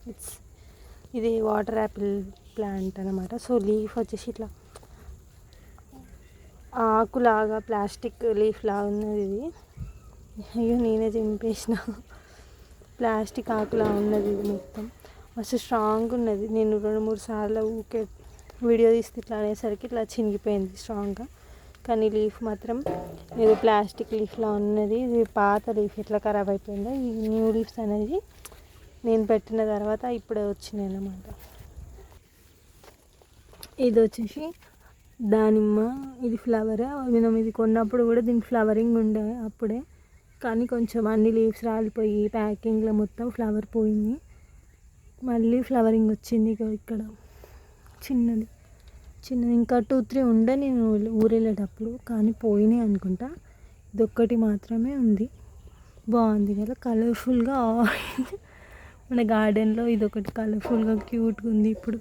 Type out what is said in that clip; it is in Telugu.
ఇట్స్ ఇది వాటర్ యాపిల్ ప్లాంట్ అనమాట. సో లీఫ్ వచ్చేసి ఇట్లా ఆకులాగా ప్లాస్టిక్ లీఫ్ లాగా ఉన్నది ఇది. అయ్యో నేనే చింపేసిన. ప్లాస్టిక్ ఆకులా ఉన్నది ఇది మొత్తం. మస్తు స్ట్రాంగ్ ఉన్నది. నేను 2-3 సార్లు ఊకే వీడియో తీస్తే ఇట్లా అనేసరికి ఇట్లా చినిగిపోయింది స్ట్రాంగ్గా. కానీ లీఫ్ మాత్రం ఏదో ప్లాస్టిక్ లీఫ్లా ఉన్నది. ఇది పాత లీఫ్ ఎట్లా ఖరాబ్ అయిపోయిందో. ఈ న్యూ లీవ్స్ అనేది నేను పెట్టిన తర్వాత ఇప్పుడే వచ్చినాయి అన్నమాట. ఇది వచ్చేసి దానిమ్మ. ఇది ఫ్లవర్. మనం ఇది కొన్నప్పుడు కూడా దీని ఫ్లవరింగ్ ఉండే అప్పుడే, కానీ కొంచెం అన్ని లీవ్స్ రాలిపోయి ప్యాకింగ్లో మొత్తం ఫ్లవర్ పోయింది. మళ్ళీ ఫ్లవరింగ్ వచ్చింది ఇక్కడ చిన్నది ఇంకా 2-3 ఉండే నేను ఊరెళ్ళేటప్పుడు, కానీ పోయినాయి అనుకుంటా. ఇదొక్కటి మాత్రమే ఉంది. బాగుంది కదా, కలర్ఫుల్గా. మన గార్డెన్లో ఇదొకటి కలర్ఫుల్గా క్యూట్గా ఉంది ఇప్పుడు.